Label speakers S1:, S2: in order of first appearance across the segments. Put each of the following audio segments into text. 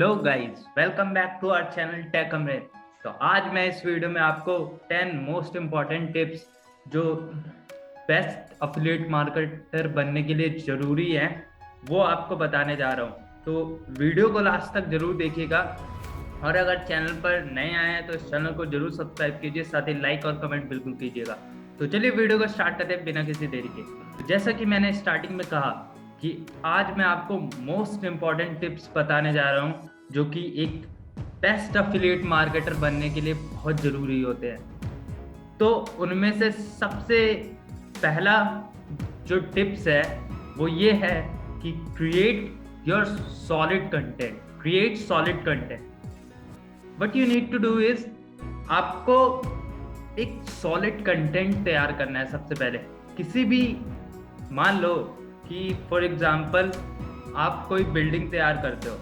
S1: Hello guys, welcome back to our channel tech Amrit. तो आज मैं इस वीडियो में आपको 10 मोस्ट इम्पॉर्टेंट टिप्स जो बेस्ट अफिलिएट मार्केटर बनने के लिए जरूरी है वो आपको बताने जा रहा हूँ। तो वीडियो को लास्ट तक जरूर देखिएगा और अगर चैनल पर नए आए हैं तो इस चैनल को जरूर सब्सक्राइब कीजिए, साथ ही लाइक और कमेंट बिल्कुल कीजिएगा। तो चलिए वीडियो को स्टार्ट करते हैं बिना किसी देरी के। तो जैसा कि मैंने स्टार्टिंग में कहा कि आज मैं आपको मोस्ट इम्पॉर्टेंट टिप्स बताने जा रहा हूँ जो कि एक बेस्ट अफिलिएट मार्केटर बनने के लिए बहुत ज़रूरी होते हैं। तो उनमें से सबसे पहला जो टिप्स है वो ये है कि create your solid content. Create solid content. What you need to do is, आपको एक सॉलिड कंटेंट तैयार करना है। सबसे पहले किसी भी, मान लो कि फॉर एग्जाम्पल आप कोई बिल्डिंग तैयार करते हो,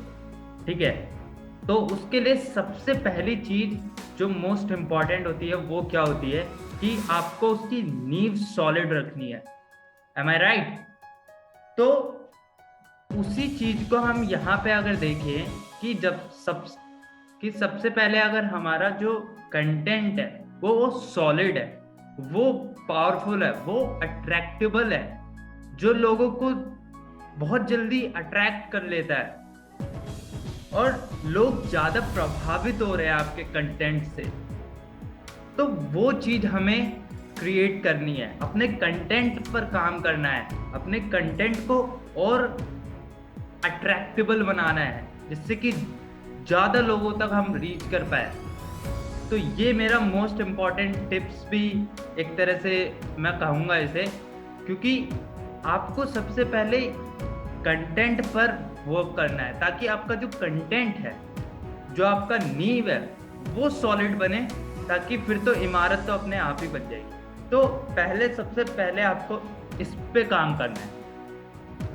S1: ठीक है, तो उसके लिए सबसे पहली चीज जो मोस्ट इम्पॉर्टेंट होती है वो क्या होती है कि आपको उसकी नींव सॉलिड रखनी है। एम आई राइट? तो उसी चीज को हम यहाँ पे अगर देखें कि सबसे पहले अगर हमारा जो कंटेंट है वो सॉलिड है, वो पावरफुल है, वो अट्रैक्टेबल है, जो लोगों को बहुत जल्दी अट्रैक्ट कर लेता है और लोग ज्यादा प्रभावित हो रहे हैं आपके कंटेंट से, तो वो चीज हमें क्रिएट करनी है। अपने कंटेंट पर काम करना है, अपने कंटेंट को और अट्रैक्टेबल बनाना है जिससे कि ज्यादा लोगों तक हम रीच कर पाए। तो ये मेरा मोस्ट इम्पॉर्टेंट टिप्स भी एक तरह से मैं कहूँगा इसे, क्योंकि आपको सबसे पहले कंटेंट पर वर्क करना है ताकि आपका जो कंटेंट है, जो आपका नींव है, वो सॉलिड बने, ताकि फिर तो इमारत तो अपने आप ही बन जाएगी। तो सबसे पहले आपको इस पे काम करना है,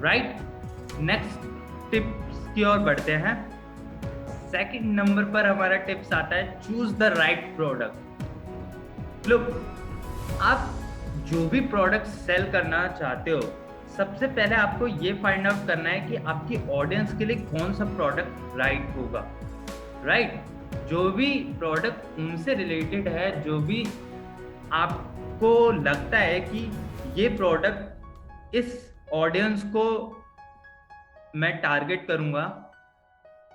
S1: राइट। नेक्स्ट टिप्स की ओर बढ़ते हैं। सेकंड नंबर पर हमारा टिप्स आता है choose the right product. Look, आप जो भी प्रोडक्ट सेल करना चाहते हो, सबसे पहले आपको ये फाइंड आउट करना है कि आपकी ऑडियंस के लिए कौन सा प्रोडक्ट राइट होगा, राइट। जो भी प्रोडक्ट उनसे रिलेटेड है, जो भी आपको लगता है कि ये प्रोडक्ट इस ऑडियंस को मैं टारगेट करूंगा,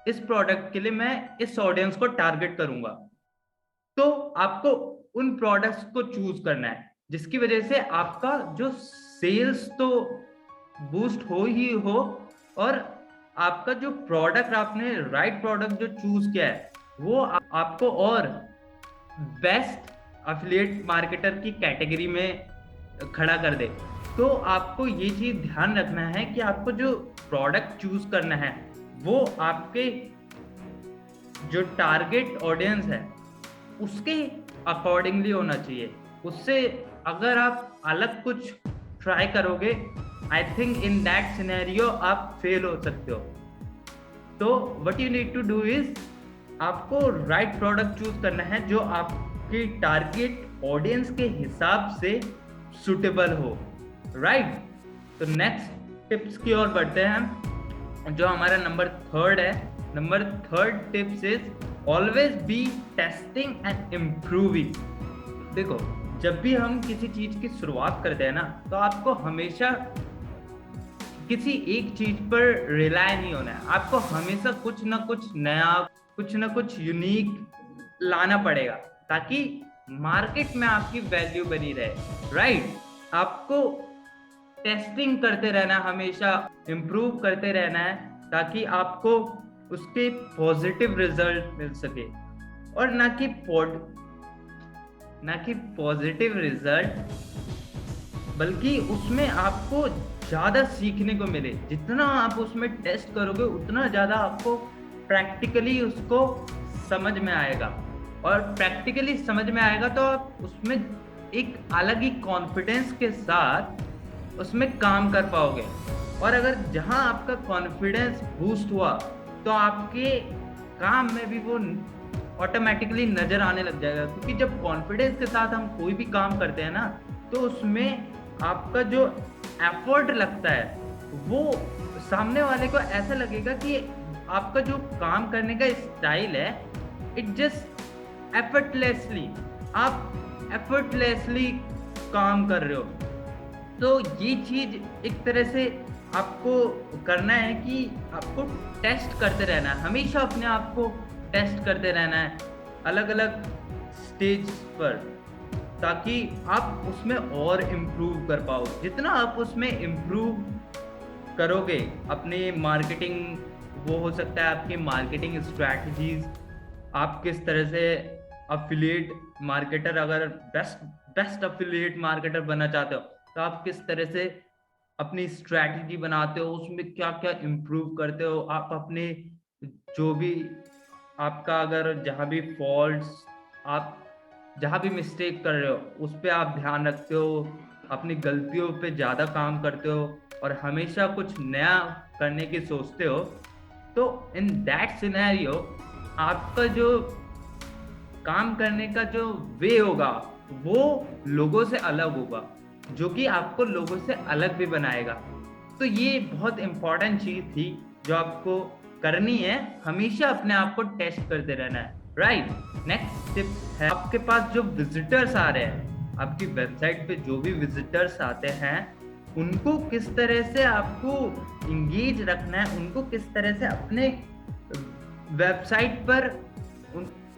S1: इस प्रोडक्ट के लिए मैं इस ऑडियंस को टारगेट करूंगा, तो आपको उन प्रोडक्ट्स को चूज करना है जिसकी वजह से आपका जो सेल्स तो बूस्ट हो ही हो और आपका जो प्रोडक्ट, आपने राइट प्रोडक्ट जो चूज किया है वो आपको और बेस्ट अफिलिएट मार्केटर की कैटेगरी में खड़ा कर दे। तो आपको ये चीज ध्यान रखना है कि आपको जो प्रोडक्ट चूज करना है वो आपके जो टारगेट ऑडियंस है उसके अकॉर्डिंगली होना चाहिए। उससे अगर आप अलग कुछ ट्राई करोगे, I think in that scenario आप फेल हो सकते हो। तो what you need to do is, आपको राइट प्रोडक्ट चूज करना है जो आपकी टारगेट ऑडियंस के हिसाब से सुटेबल हो, राइट। तो नेक्स्ट टिप्स की ओर बढ़ते हैं जो हमारा नंबर थर्ड है। Number third tips is always be testing and improving. देखो, जब भी हम किसी चीज की शुरुआत करते हैं ना, तो आपको हमेशा किसी एक चीज पर रिलाय नहीं होना है। आपको हमेशा कुछ ना कुछ नया, कुछ ना कुछ यूनिक लाना पड़ेगा ताकि मार्केट में आपकी वैल्यू बनी रहे, राइट। आपको टेस्टिंग करते रहना, हमेशा इम्प्रूव करते रहना है ताकि आपको उसके पॉजिटिव रिजल्ट मिल सके, और ना कि पॉजिटिव रिजल्ट, बल्कि उसमें आपको ज्यादा सीखने को मिले। जितना आप उसमें टेस्ट करोगे उतना ज्यादा आपको प्रैक्टिकली उसको समझ में आएगा, और प्रैक्टिकली समझ में आएगा तो आप उसमें एक अलग ही कॉन्फिडेंस के साथ उसमें काम कर पाओगे। और अगर जहां आपका कॉन्फिडेंस बूस्ट हुआ तो आपके काम में भी वो ऑटोमेटिकली नजर आने लग जाएगा, क्योंकि जब कॉन्फिडेंस के साथ हम कोई भी काम करते हैं ना, तो उसमें आपका जो एफर्ट लगता है वो सामने वाले को ऐसा लगेगा कि आपका जो काम करने का स्टाइल है, इट जस्ट एफर्टलेसली, आप एफर्टलेसली काम कर रहे हो। तो ये चीज एक तरह से आपको करना है कि आपको टेस्ट करते रहना है, हमेशा अपने आप को टेस्ट करते रहना है अलग अलग स्टेज पर, ताकि आप उसमें और इम्प्रूव कर पाओ। जितना आप उसमें इम्प्रूव करोगे अपनी मार्केटिंग, वो हो सकता है आपकी मार्केटिंग स्ट्रैटेजीज, आप किस तरह से अफिलिएट मार्केटर, अगर बेस्ट अफिलिएट मार्केटर बनना चाहते हो तो आप किस तरह से अपनी स्ट्रैटेजी बनाते हो, उसमें क्या क्या इम्प्रूव करते हो, आप अपने जो भी आपका अगर जहाँ भी फॉल्ट्स, आप जहाँ भी मिस्टेक कर रहे हो उस पर आप ध्यान रखते हो, अपनी गलतियों पे ज़्यादा काम करते हो और हमेशा कुछ नया करने की सोचते हो, तो इन दैट सिनेरियो आपका जो काम करने का जो वे होगा वो लोगों से अलग होगा, जो कि आपको लोगों से अलग भी बनाएगा। तो ये बहुत इंपॉर्टेंट चीज थी जो आपको करनी है, हमेशा अपने आप को टेस्ट करते रहना है, राइट। नेक्स्ट टिप है, आपके पास जो विजिटर्स आ रहे हैं, आपकी वेबसाइट पे जो भी विजिटर्स आते हैं, उनको किस तरह से आपको इंगेज रखना है, उनको किस तरह से अपने वेबसाइट पर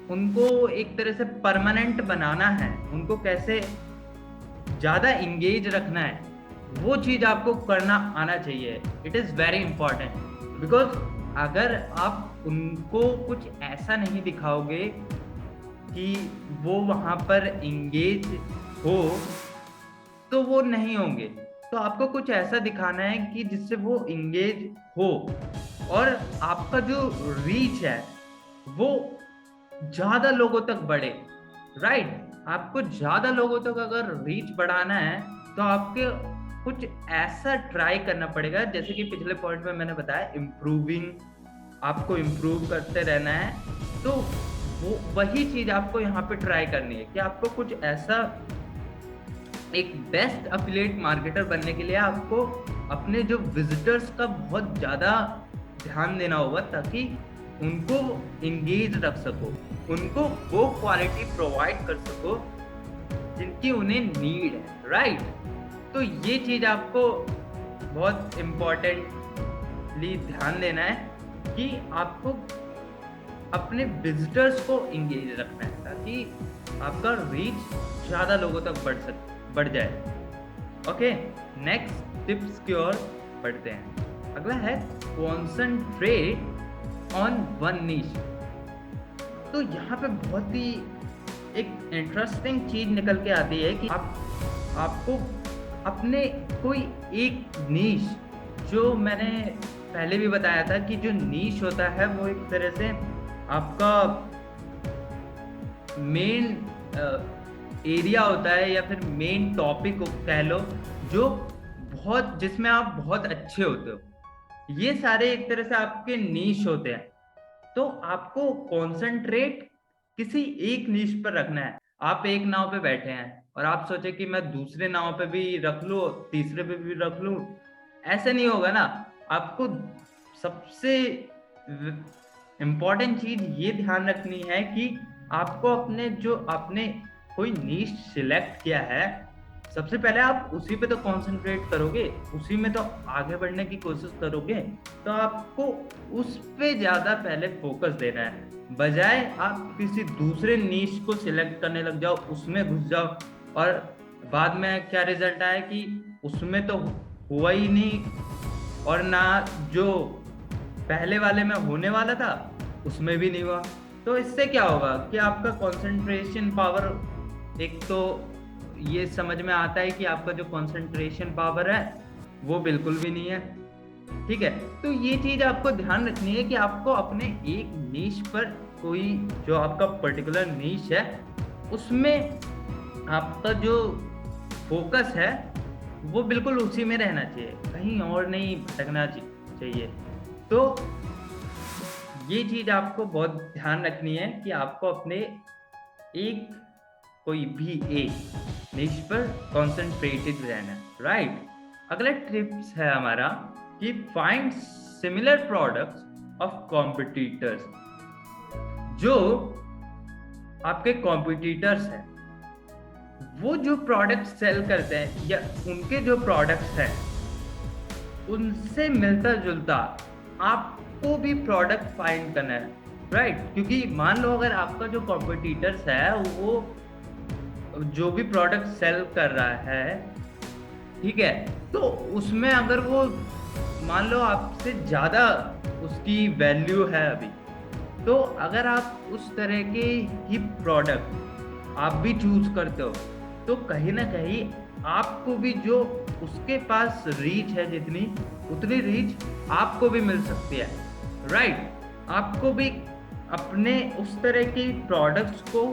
S1: उनको एक तरह से परमानेंट बनाना है, उनको कैसे ज्यादा इंगेज रखना है, वो चीज आपको करना आना चाहिए। It is very important, because अगर आप उनको कुछ ऐसा नहीं दिखाओगे कि वो वहां पर इंगेज हो, तो वो नहीं होंगे। तो आपको कुछ ऐसा दिखाना है कि जिससे वो इंगेज हो, और आपका जो रीच है वो ज्यादा लोगों तक बढ़े, राइट। आपको ज्यादा लोगों तक अगर रीच बढ़ाना है तो आपके कुछ ऐसा ट्राई करना पड़ेगा, जैसे कि पिछले पॉइंट में मैंने बताया इम्प्रूविंग, आपको इम्प्रूव करते रहना है। तो वो वही चीज आपको यहाँ पे ट्राई करनी है कि आपको कुछ ऐसा, एक बेस्ट अफिलिएट मार्केटर बनने के लिए आपको अपने जो विजिटर्स का बहुत ज्यादा ध्यान देना होगा, ताकि उनको इंगेज रख सको, उनको वो क्वालिटी प्रोवाइड कर सको जिनकी उन्हें नीड है, राइट। तो ये चीज आपको बहुत इम्पोर्टेंटली ध्यान देना है कि आपको अपने विजिटर्स को इंगेज रखना है, ताकि आपका रीच ज्यादा लोगों तक बढ़ जाए। ओके, नेक्स्ट टिप्स की ओर बढ़ते हैं। अगला है कॉन्सेंट्रेट ऑन वन नीश। तो यहाँ पे बहुत ही एक इंटरेस्टिंग चीज निकल के आती है कि आपको अपने कोई एक नीश, जो मैंने पहले भी बताया था कि जो नीश होता है वो एक तरह से आपका मेन एरिया होता है, या फिर मेन टॉपिक कह लो, जो बहुत, जिसमें आप बहुत अच्छे होते हो। ये सारे एक तरह से आपके नीश होते हैं। तो आपको कॉन्सेंट्रेट किसी एक नीश पर रखना है। आप एक नाव पे बैठे हैं और आप सोचे कि मैं दूसरे नाव पे भी रख लूं, तीसरे पे भी रख लूं, ऐसे नहीं होगा ना। आपको सबसे इम्पोर्टेंट चीज ये ध्यान रखनी है कि आपको अपने जो आपने कोई नीश सिलेक्ट किया है, सबसे पहले आप उसी पे तो कंसंट्रेट करोगे, उसी में तो आगे बढ़ने की कोशिश करोगे। तो आपको उस पे ज्यादा पहले फोकस देना है, बजाय आप किसी दूसरे नीश को सिलेक्ट करने लग जाओ, उसमें घुस जाओ, और बाद में क्या रिजल्ट आया कि उसमें तो हुआ ही नहीं, और ना जो पहले वाले में होने वाला था उसमें भी नहीं हुआ। तो इससे क्या होगा कि आपका कंसंट्रेशन पावर, एक तो ये समझ में आता है कि आपका जो कंसंट्रेशन पावर है वो बिल्कुल भी नहीं है, ठीक है। तो ये चीज आपको ध्यान रखनी है कि आपको अपने एक नीश पर, कोई जो आपका पर्टिकुलर नीश है, उसमें आपका जो फोकस है वो बिल्कुल उसी में रहना चाहिए, कहीं और नहीं भटकना चाहिए। तो ये चीज आपको बहुत ध्यान रखनी है कि आपको अपने एक कोई भी एक निश पर कॉन्सेंट्रेटेड रहना, राइट। अगला टिप्स है हमारा कि find similar products of competitors. जो आपके कॉम्पिटिटर्स हैं वो जो प्रोडक्ट सेल करते हैं या उनके जो प्रोडक्ट्स हैं उनसे मिलता जुलता आपको भी प्रोडक्ट फाइंड करना है, राइट? क्योंकि मान लो अगर आपका जो कॉम्पिटिटर्स है वो जो भी प्रोडक्ट सेल कर रहा है, ठीक है, तो उसमें अगर वो मान लो आपसे ज़्यादा उसकी वैल्यू है अभी, तो अगर आप उस तरह के ही प्रोडक्ट आप भी चूज करते हो तो कहीं ना कहीं आपको भी जो उसके पास रीच है जितनी उतनी रीच आपको भी मिल सकती है, राइट? आपको भी अपने उस तरह के प्रोडक्ट्स को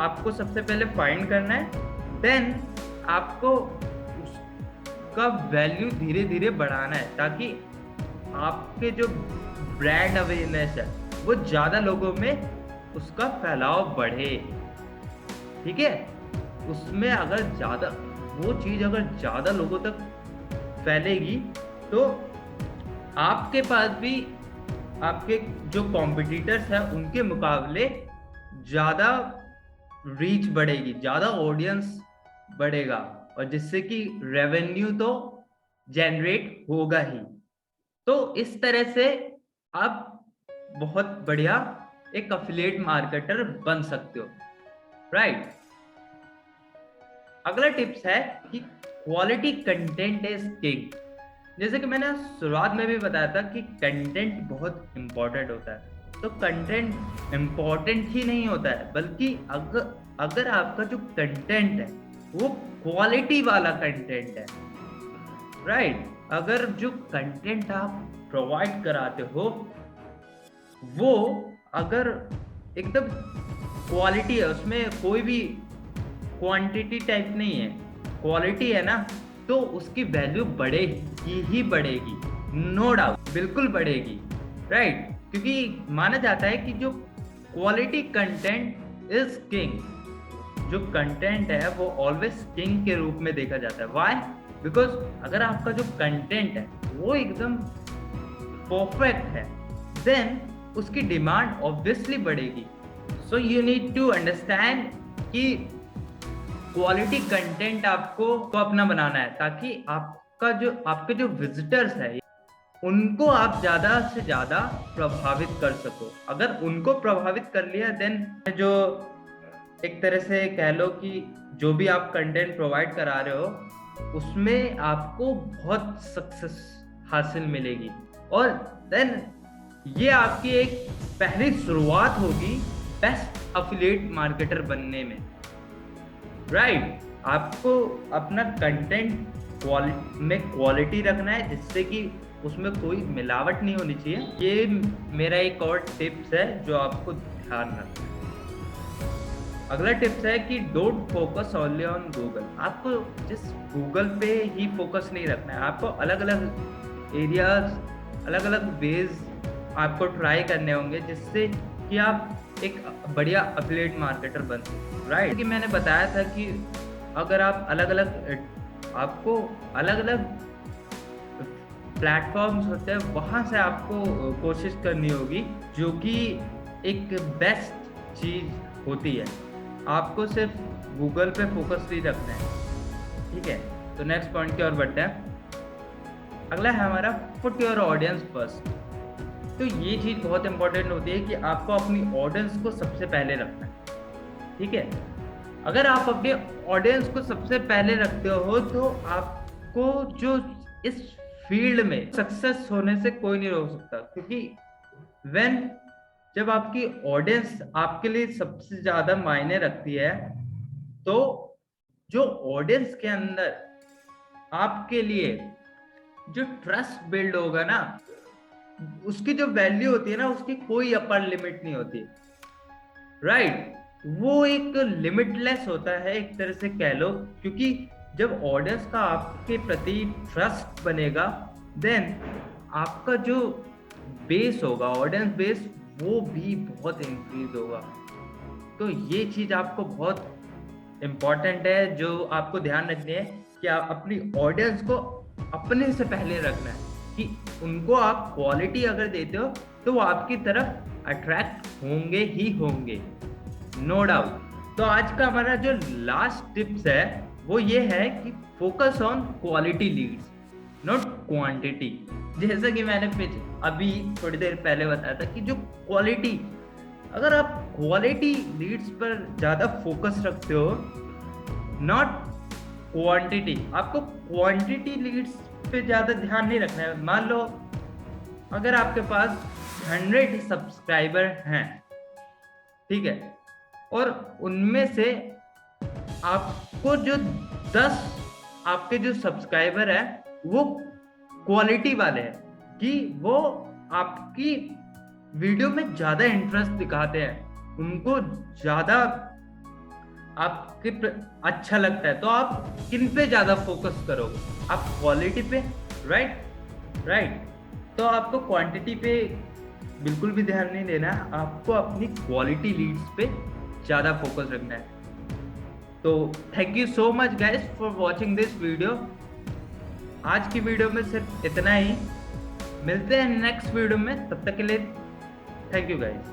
S1: आपको सबसे पहले फाइंड करना है, देन आपको उसका वैल्यू धीरे धीरे बढ़ाना है ताकि आपके जो ब्रांड अवेयरनेस है वो ज़्यादा लोगों में उसका फैलाव बढ़े, ठीक है? उसमें अगर ज़्यादा वो चीज़ अगर ज़्यादा लोगों तक फैलेगी तो आपके पास भी आपके जो कॉम्पिटिटर्स हैं उनके मुकाबले ज़्यादा रीच बढ़ेगी, ज़्यादा ऑडियंस बढ़ेगा और जिससे कि रेवेन्यू तो जनरेट होगा ही। तो इस तरह से आप बहुत बढ़िया एक अफिलिएट मार्केटर बन सकते हो, राइट? अगला टिप्स है कि क्वालिटी कंटेंट इज किंग। जैसे कि मैंने शुरुआत में भी बताया था कि कंटेंट बहुत इंपॉर्टेंट होता है। तो कंटेंट इंपॉर्टेंट ही नहीं होता है बल्कि अगर आपका जो कंटेंट है वो क्वालिटी वाला कंटेंट है, राइट? अगर जो कंटेंट आप प्रोवाइड कराते हो वो अगर एकदम क्वालिटी है, उसमें कोई भी क्वांटिटी टाइप नहीं है, क्वालिटी है ना, तो उसकी वैल्यू बढ़ेगी ही बढ़ेगी, नो डाउट, बिल्कुल बढ़ेगी, राइट? क्योंकि माना जाता है कि जो क्वालिटी कंटेंट इज किंग, जो कंटेंट है वो ऑलवेज किंग के रूप में देखा जाता है। व्हाई? बिकॉज अगर आपका जो कंटेंट है वो एकदम परफेक्ट है देन उसकी डिमांड ऑब्वियसली बढ़ेगी। So you need to understand कि क्वालिटी कंटेंट आपको अपना बनाना है ताकि आपके जो विजिटर्स है उनको आप ज़्यादा से ज़्यादा प्रभावित कर सको। अगर उनको प्रभावित कर लिया देन जो एक तरह से कह लो कि जो भी आप कंटेंट प्रोवाइड करा रहे हो उसमें आपको बहुत सक्सेस हासिल मिलेगी और देन ये आपकी एक पहली शुरुआत होगी बेस्ट अफिलिएट मार्केटर बनने में, राइट? आपको अपना कंटेंट में क्वालिटी रखना है जिससे कि उसमें कोई मिलावट नहीं होनी चाहिए। ये मेरा एक और टिप्स है जो आपको ध्यान रखना है। अगला टिप्स है कि don't focus only on Google. आपको जिस गूगल पे ही फोकस नहीं रखना है, आपको अलग अलग एरियाज, अलग अलग वेज आपको ट्राई करने होंगे जिससे कि आप एक बढ़िया अफिलिएट मार्केटर बन सकें, राइट? कि मैंने बताया था कि अगर आप आपको अलग अलग प्लेटफॉर्म्स होते हैं वहाँ से आपको कोशिश करनी होगी जो कि एक बेस्ट चीज़ होती है। आपको सिर्फ गूगल पे फोकस नहीं रखना है, ठीक है? तो नेक्स्ट पॉइंट की ओर बढ़ते हैं। अगला है हमारा पुट योर ऑडियंस फर्स्ट। तो ये चीज़ बहुत इंपॉर्टेंट होती है कि आपको अपनी ऑडियंस को सबसे पहले रखना है, ठीक है? अगर आप अपने ऑडियंस को सबसे पहले रखते हो तो आपको जो इस फील्ड में सक्सेस होने से कोई नहीं रोक सकता, क्योंकि जब आपकी ऑडियंस आपके लिए सबसे ज्यादा मायने रखती है तो जो ऑडियंस के अंदर आपके लिए जो ट्रस्ट बिल्ड होगा ना, उसकी जो वैल्यू होती है ना, उसकी कोई अपर लिमिट नहीं होती, राइट? वो एक लिमिटलेस होता है एक तरह से कह लो, क्योंकि जब ऑडियंस का आपके प्रति ट्रस्ट बनेगा देन आपका जो बेस होगा, ऑडियंस बेस, वो भी बहुत इंक्रीज होगा। तो ये चीज आपको बहुत इम्पोर्टेंट है जो आपको ध्यान रखनी है कि आप अपनी ऑडियंस को अपने से पहले रखना है, कि उनको आप क्वालिटी अगर देते हो तो वो आपकी तरफ अट्रैक्ट होंगे ही होंगे, नो डाउट। तो आज का हमारा जो लास्ट टिप्स है वो ये है कि focus on quality Leeds, not quantity. जैसा कि मैंने अभी थोड़ी देर पहले बताया था कि जो क्वालिटी, अगर आप क्वालिटी लीड्स पर ज़्यादा फोकस रखते हो, नॉट क्वांटिटी, आपको क्वांटिटी लीड्स पे ज़्यादा ध्यान नहीं रखना है। मान लो अगर आपके पास 100 सब्सक्राइबर हैं, ठीक है, और उनमें से आपको जो 10 आपके जो सब्सक्राइबर है वो क्वालिटी वाले हैं, कि वो आपकी वीडियो में ज़्यादा इंटरेस्ट दिखाते हैं, उनको ज़्यादा आपके अच्छा लगता है, तो आप किन पे ज़्यादा फोकस करोगे? आप क्वालिटी पे, राइट। तो आपको क्वांटिटी पे बिल्कुल भी ध्यान नहीं देना है, आपको अपनी क्वालिटी लीड्स पे ज़्यादा फोकस रखना है। तो thank you so much guys for watching this video. आज की वीडियो में सिर्फ इतना ही, मिलते हैं नेक्स्ट वीडियो में, तब तक के लिए थैंक यू गाइस।